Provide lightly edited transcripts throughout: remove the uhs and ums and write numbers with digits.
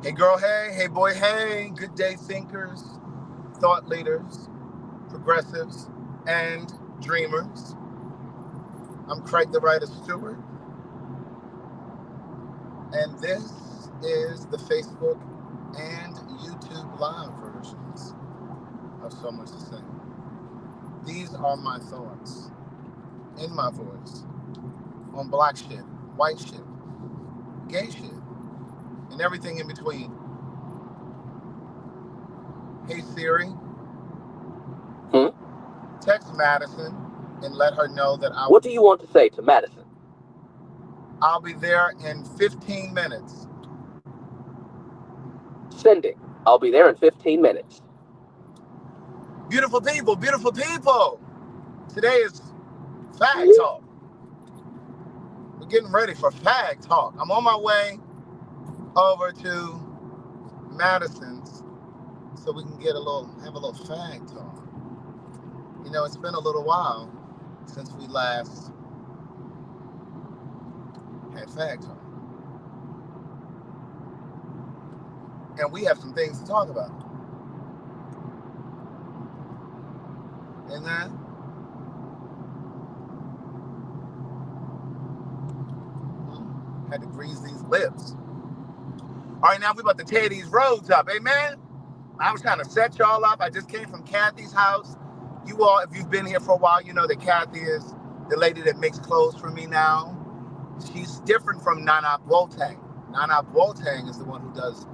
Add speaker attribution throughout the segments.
Speaker 1: Hey girl, hey, hey boy, hey, good day thinkers, thought leaders, progressives, and dreamers. I'm Craig the Writer Stewart, and this is the Facebook and YouTube live versions of So Much to Say. These are my thoughts in my voice on black shit, white shit, gay shit, and everything in between. Hey Siri, text Madison and let her know that
Speaker 2: What do you want to say to Madison?
Speaker 1: I'll be there in 15 minutes.
Speaker 2: Sending. I'll be there in 15 minutes.
Speaker 1: Beautiful people, beautiful people. Today is PhagTawlk. We're getting ready for PhagTawlk. I'm on my way over to Madison's so we can have a little fag talk. You know, it's been a little while since we last had fag talk. And we have some things to talk about. And then had to grease these lips. All right, now we're about to tear these roads up. Amen. I was trying to set y'all up. I just came from Kathy's house. You all, if you've been here for a while, you know that Kathy is the lady that makes clothes for me now. She's different from Nana Boateng. Nana Boateng is the one who does,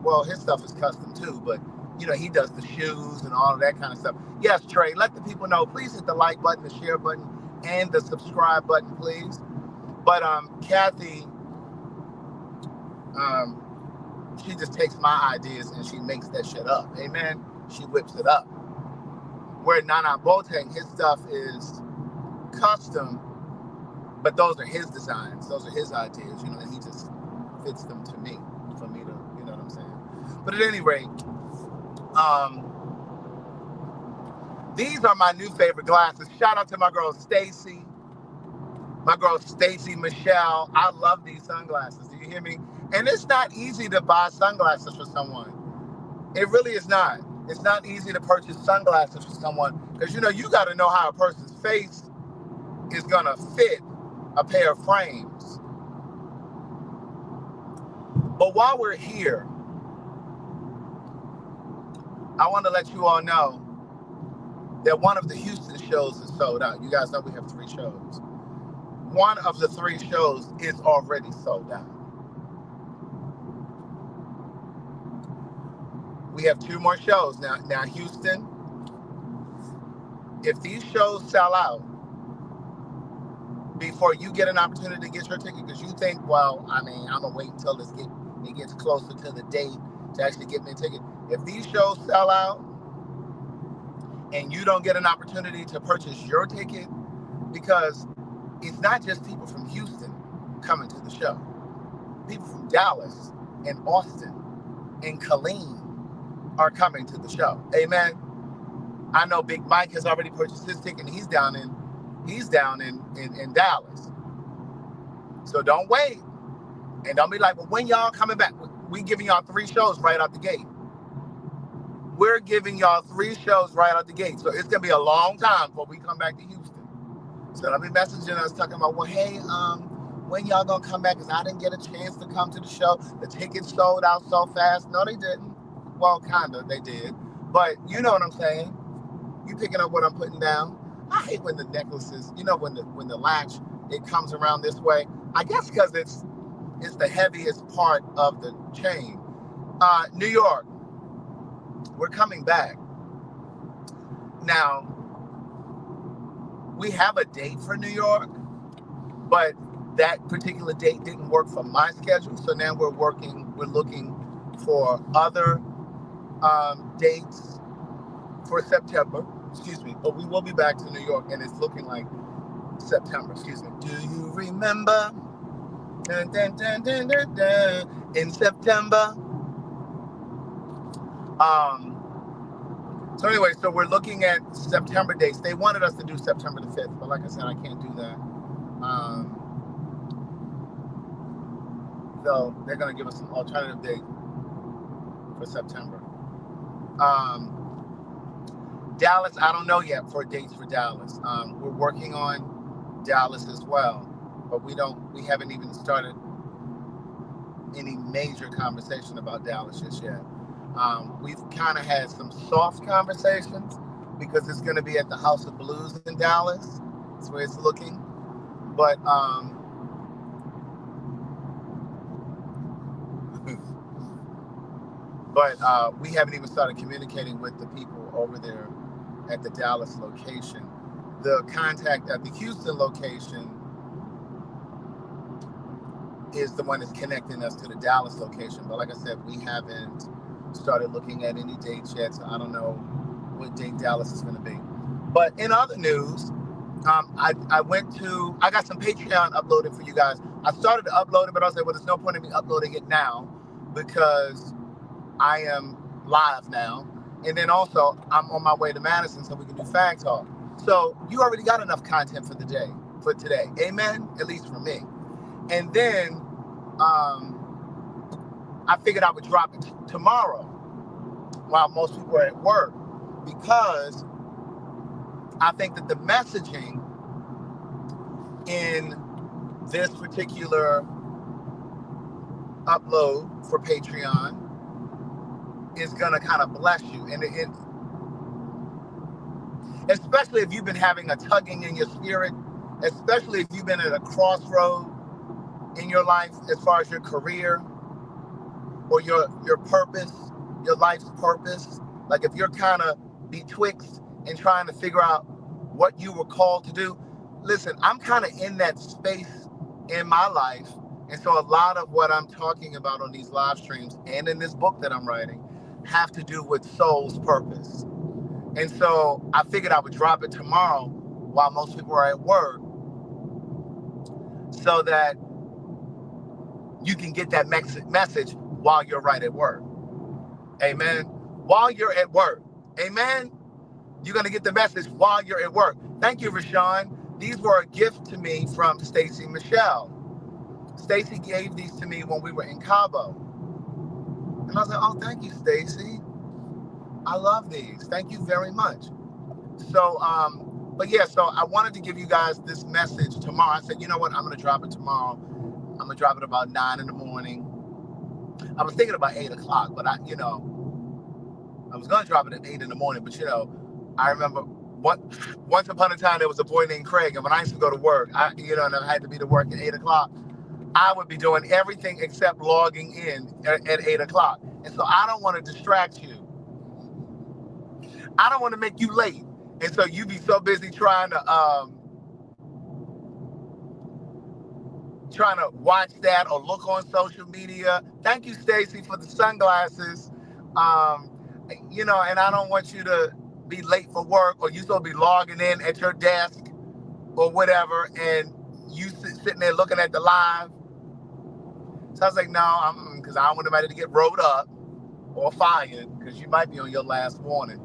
Speaker 1: well, his stuff is custom too, but you know, he does the shoes and all of that kind of stuff. Yes, Trey, let the people know. Please hit the like button, the share button, and the subscribe button, please. But Kathy, she just takes my ideas and she makes that shit up. Amen. She whips it up. Where Nana Boateng, his stuff is custom, but those are his designs. Those are his ideas, you know, and he just fits them to me, for me to, you know what I'm saying? But at any rate, these are my new favorite glasses. Shout out to my girl Stacy Michelle. I love these sunglasses. Do you hear me? And it's not easy to buy sunglasses for someone. It really is not. It's not easy to purchase sunglasses for someone because, you know, you got to know how a person's face is going to fit a pair of frames. But while we're here, I want to let you all know that one of the Houston shows is sold out. You guys know we have 3 shows. One of the 3 shows is already sold out. We have 2 more shows. Now, Houston, if these shows sell out before you get an opportunity to get your ticket, because you think, well, I mean, I'm going to wait until it gets closer to the date to actually get me a ticket. If these shows sell out and you don't get an opportunity to purchase your ticket, because it's not just people from Houston coming to the show. People from Dallas and Austin and Killeen are coming to the show. Amen. I know Big Mike has already purchased his ticket and he's down in Dallas. So don't wait. And don't be like, well, when y'all coming back? We giving y'all 3 shows right out the gate. We're giving y'all 3 shows right out the gate. So it's gonna be a long time before we come back to Houston. So they'll be messaging us talking about, well, hey, when y'all gonna come back? Because I didn't get a chance to come to the show. The tickets sold out so fast. No, they didn't. Well, kinda, they did. But you know what I'm saying. You picking up what I'm putting down. I hate when the necklaces, you know, when the latch, it comes around this way. I guess because it's the heaviest part of the chain. New York, we're coming back. Now, we have a date for New York, but that particular date didn't work for my schedule. So now we're looking for other dates for September, but we will be back to New York and it's looking like September, Do you remember? Dun, dun, dun, dun, dun, dun, in September. So anyway, so we're looking at September dates. They wanted us to do September the 5th, but like I said, I can't do that. So they're going to give us some alternative date for September. Dallas, I don't know yet for dates for Dallas. We're working on Dallas as well, but we haven't even started any major conversation about Dallas just yet. We've kind of had some soft conversations because it's going to be at the House of Blues in Dallas. That's where it's looking. But we haven't even started communicating with the people over there at the Dallas location. The contact at the Houston location is the one that's connecting us to the Dallas location. But like I said, we haven't started looking at any dates yet, so I don't know what date Dallas is going to be. But in other news, I got some Patreon uploaded for you guys. I started to upload it, but I was like, well, there's no point in me uploading it now because I am live now. And then also, I'm on my way to Madison so we can do PhagTawlk. So you already got enough content for today. Amen? At least for me. And then I figured I would drop it tomorrow while most people are at work because I think that the messaging in this particular upload for Patreon is going to kind of bless you. And it especially if you've been having a tugging in your spirit, especially if you've been at a crossroad in your life as far as your career or your purpose, your life's purpose. Like if you're kind of betwixt and trying to figure out what you were called to do. Listen, I'm kind of in that space in my life. And so a lot of what I'm talking about on these live streams and in this book that I'm writing have to do with soul's purpose. And so I figured I would drop it tomorrow while most people are at work so that you can get that message while you're right at work. Amen. While you're at work. Amen. You're going to get the message while you're at work. Thank you, Rashawn. These were a gift to me from Stacy Michelle. Stacy gave these to me when we were in Cabo. And I was like, oh, thank you, Stacy. I love these. Thank you very much. So, so I wanted to give you guys this message tomorrow. I said, you know what? I'm going to drop it tomorrow. I'm going to drop it about 9 in the morning. I was thinking about 8 o'clock, but I was going to drop it at 8 in the morning. But, I remember once upon a time, there was a boy named Craig. And when I used to go to work, and I had to be to work at 8 o'clock, I would be doing everything except logging in at 8 o'clock. And so I don't want to distract you. I don't want to make you late. And so you be so busy trying to watch that or look on social media. Thank you, Stacy, for the sunglasses. And I don't want you to be late for work or you supposed to be logging in at your desk or whatever and you sitting there looking at the live. So I was like, no, because I don't want anybody to get rolled up or fired because you might be on your last warning.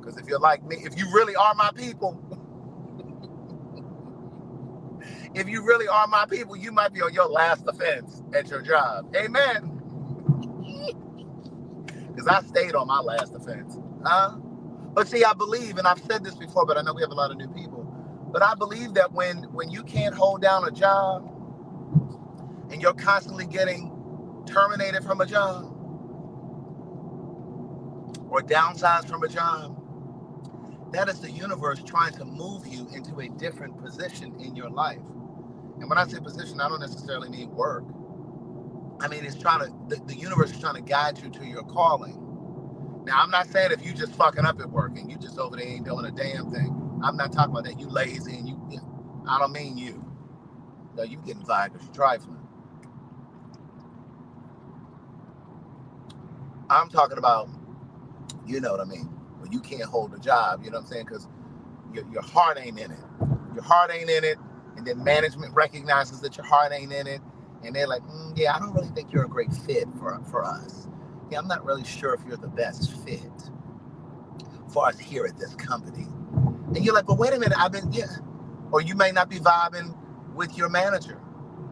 Speaker 1: Because if you're like me, if you really are my people, you might be on your last offense at your job. Amen. Because I stayed on my last offense. But see, I believe, and I've said this before, but I know we have a lot of new people, but I believe that when you can't hold down a job and you're constantly getting terminated from a job or downsized from a job, that is the universe trying to move you into a different position in your life. And when I say position, I don't necessarily mean work. I mean, the universe is trying to guide you to your calling. Now, I'm not saying if you just fucking up at work and you just over there ain't doing a damn thing. I'm not talking about that. You lazy and I don't mean you. No, you getting fired because you're trifling. I'm talking about, you know what I mean, when you can't hold a job, you know what I'm saying? Because your heart ain't in it. Your heart ain't in it. And then management recognizes that your heart ain't in it. And they're like, I don't really think you're a great fit for us. Yeah, I'm not really sure if you're the best fit for us here at this company. And you're like, well, wait a minute, Or you may not be vibing with your manager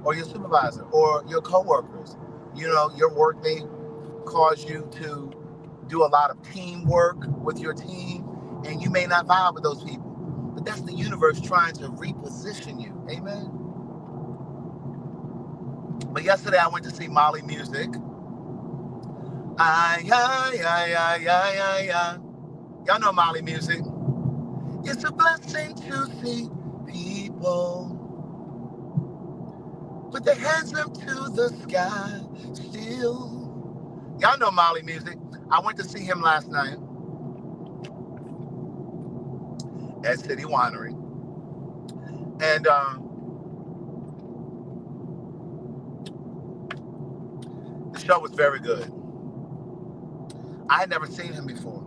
Speaker 1: or your supervisor or your coworkers. Your work may cause you to do a lot of teamwork with your team, and you may not vibe with those people. But that's the universe trying to reposition you. Amen. But yesterday I went to see Molly Music. Ay, ay, ay, ay, ay, ay, ay. Y'all know Molly Music. It's a blessing to see people put their hands up to the sky still. Y'all know Molly Music. I went to see him last night at City Winery. And the show was very good. I had never seen him before.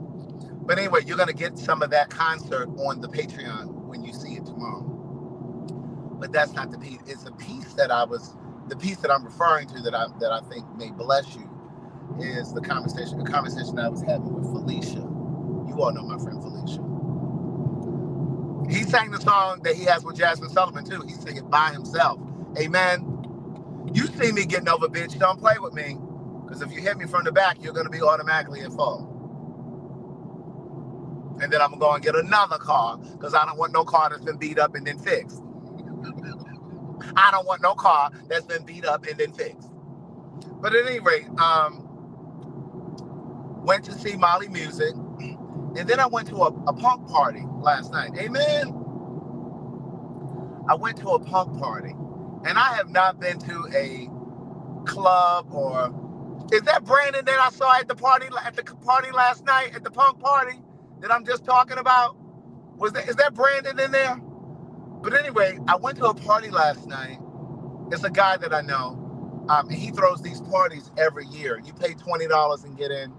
Speaker 1: But anyway, you're going to get some of that concert on the Patreon when you see it tomorrow. But that's not the piece. It's a piece that the piece that I'm referring to that I think may bless you is the conversation I was having with Felicia. You all know my friend Felicia. He sang the song that he has with Jasmine Sullivan too. He sang it by himself. Amen. You see me getting over, bitch. Don't play with me. Because if you hit me from the back, you're going to be automatically at fault. And then I'm going to go and get another car because I don't want no car that's been beat up and then fixed. I don't want no car that's been beat up and then fixed. But at any rate, went to see Molly Music. And then I went to a punk party last night. Amen. I went to a punk party. And I have not been to a club or... Is that Brandon that I saw at the party last night, at the punk party that I'm just talking about? Is that Brandon in there? But anyway, I went to a party last night. It's a guy that I know. He throws these parties every year. You pay $20 and get in.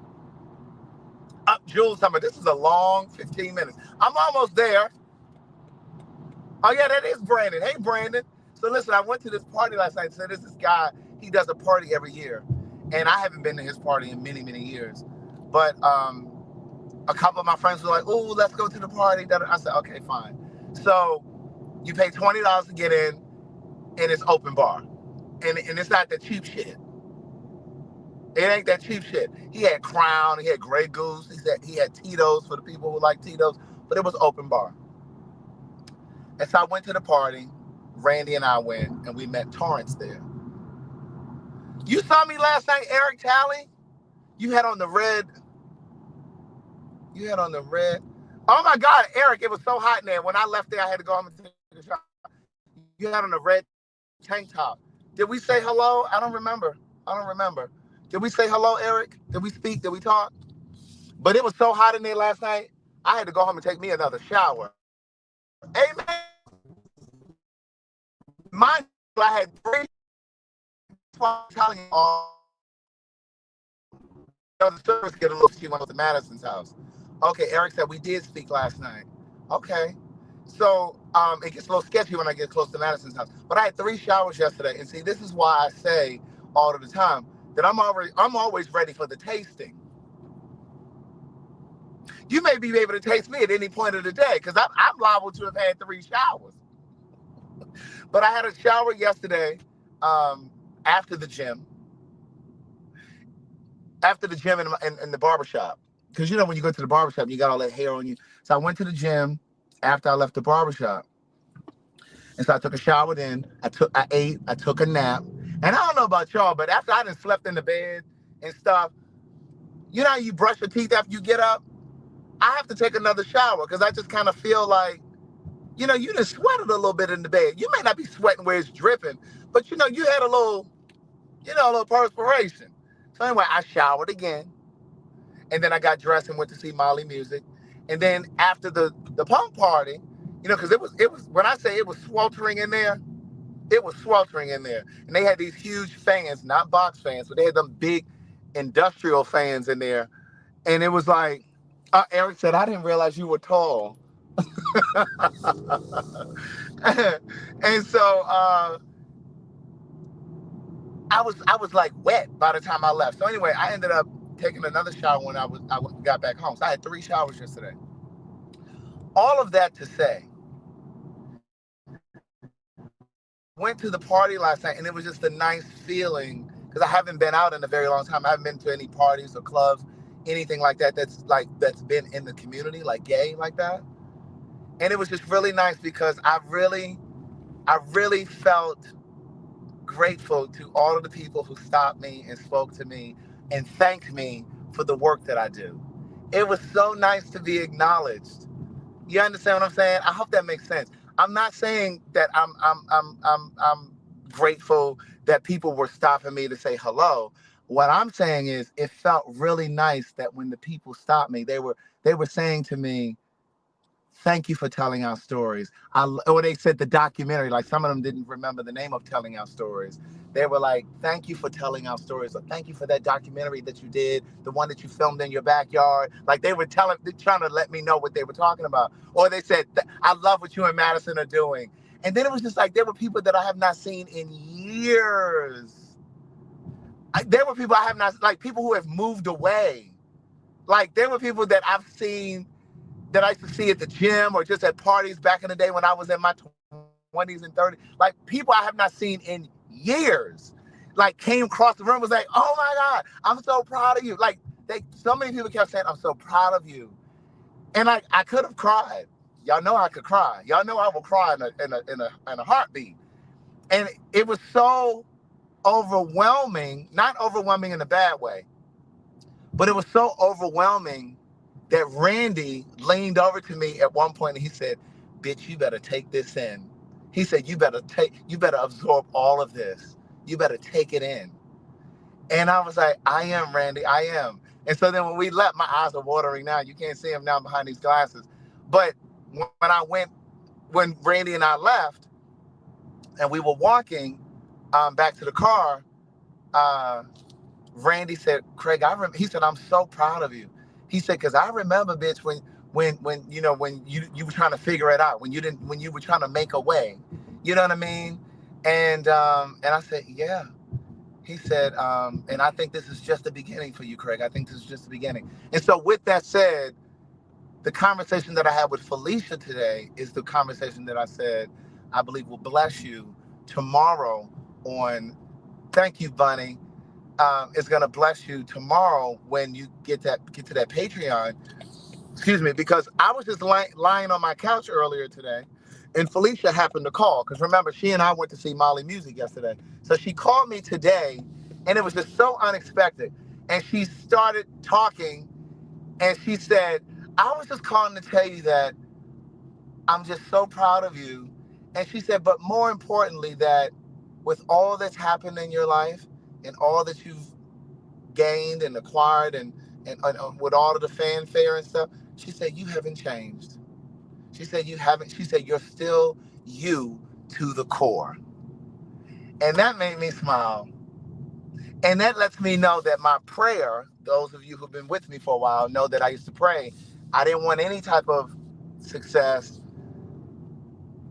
Speaker 1: Jules, this is a long 15 minutes. I'm almost there. Oh, yeah, that is Brandon. Hey, Brandon. So listen, I went to this party last night. So there's this guy. He does a party every year. And I haven't been to his party in many, many years. But a couple of my friends were like, "Oh, let's go to the party." I said, "Okay, fine." So you pay $20 to get in, and it's open bar. And it's not that cheap shit. It ain't that cheap shit. He had Crown, he had Grey Goose, he had Tito's for the people who like Tito's, but it was open bar. And so I went to the party. Randy and I went, and we met Torrance there. You saw me last night, Eric Talley? You had on the red. Oh my God, Eric, it was so hot in there. When I left there, I had to go home and take a shower. You had on a red tank top. Did we say hello? I don't remember. Did we say hello, Eric? Did we speak? Did we talk? But it was so hot in there last night, I had to go home and take me another shower. Amen. Mind you, I had 3 telling you all the service get a little she went to Madison's house. Okay, Eric said we did speak last night. Okay. So it gets a little sketchy when I get close to Madison's house. But I had 3 showers yesterday. And see, this is why I say all of the time that I'm always ready for the tasting. You may be able to taste me at any point of the day because I'm liable to have had 3 showers. But I had a shower yesterday after the gym. In the barbershop. Because when you go to the barbershop, you got all that hair on you. So I went to the gym after I left the barbershop. And so I took a shower then. I ate. I took a nap. And I don't know about y'all, but after I done slept in the bed and stuff, you know how you brush your teeth after you get up? I have to take another shower because I just kind of feel like, you done sweated a little bit in the bed. You may not be sweating where it's dripping, but you had a little perspiration. So anyway, I showered again. And then I got dressed and went to see Molly Music. And then after the punk party, because it was when I say it was sweltering in there, it was sweltering in there. And they had these huge fans, not box fans, but they had them big industrial fans in there. And it was like, Eric said, "I didn't realize you were tall." And so I was like wet by the time I left. So anyway, I ended up taking another shower when I got back home. So I had 3 showers yesterday. All of that to say, went to the party last night, and it was just a nice feeling because I haven't been out in a very long time. I haven't been to any parties or clubs, anything like that that's been in the community, like gay, like that. And it was just really nice because I really felt grateful to all of the people who stopped me and spoke to me and thanked me for the work that I do. It was so nice to be acknowledged. You understand what I'm saying? I hope that makes sense. I'm not saying that I'm grateful that people were stopping me to say hello. What I'm saying is it felt really nice that when the people stopped me, they were saying to me, thank you for telling our stories. Or they said the documentary, like some of them didn't remember the name of telling our stories. They were like, thank you for telling our stories, or thank you for that documentary that you did, the one that you filmed in your backyard. Like they were trying to let me know what they were talking about. Or they said, I love what you and Madison are doing. And then it was just like, there were people that I have not seen in years. There were people I have not, like people who have moved away. Like there were people that I've seen that I used to see at the gym or just at parties back in the day when I was in my 20s and 30s. Like people I have not seen in years. Like came across the room, was like, oh my God, I'm so proud of you. Like so many people kept saying, I'm so proud of you. And I could have cried. Y'all know I could cry. Y'all know I will cry in a heartbeat. And it was so overwhelming, not overwhelming in a bad way, but it was so overwhelming that Randy leaned over to me at one point and he said, bitch, you better take this in. He said, you better absorb all of this. You better take it in. And I was like, I am, Randy, I am. And so then when we left, my eyes are watering now. You can't see them now behind these glasses. But when Randy and I left and we were walking back to the car, Randy said, Craig, he said, I'm so proud of you. He said, because I remember, bitch, when you were trying to figure it out, when you were trying to make a way. You know what I mean? And I said, yeah. He said, and I think this is just the beginning for you, Craig. I think this is just the beginning. And so with that said, the conversation that I had with Felicia today is the conversation that I said, I believe will bless you tomorrow on, thank you, Bunny. Is going to bless you tomorrow when you get to that Patreon. Excuse me, because I was just lying on my couch earlier today, and Felicia happened to call. Because remember, she and I went to see Molly Music yesterday. So she called me today, and it was just so unexpected. And she started talking, and she said, I was just calling to tell you that I'm just so proud of you. And she said, but more importantly, that with all that's happened in your life and all that you've gained and acquired and with all of the fanfare and stuff, she said, you haven't changed. She said, you're still you to the core. And that made me smile. And that lets me know that my prayer, those of you who've been with me for a while know that I used to pray. I didn't want any type of success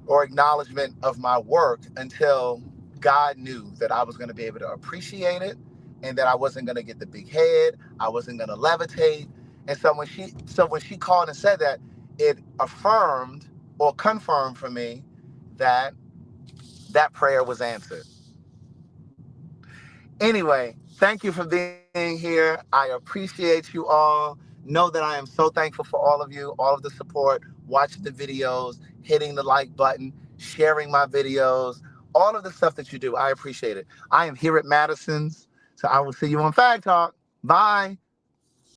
Speaker 1: or acknowledgement of my work until God knew that I was going to be able to appreciate it and that I wasn't going to get the big head. I wasn't going to levitate. And so when she called and said that, it affirmed or confirmed for me that that prayer was answered. Anyway, thank you for being here. I appreciate you all. Know that I am so thankful for all of you, all of the support, watching the videos, hitting the like button, sharing my videos, all of the stuff that you do. I appreciate it. I am here at Madison's, so I will see you on PhagTawlk. Bye.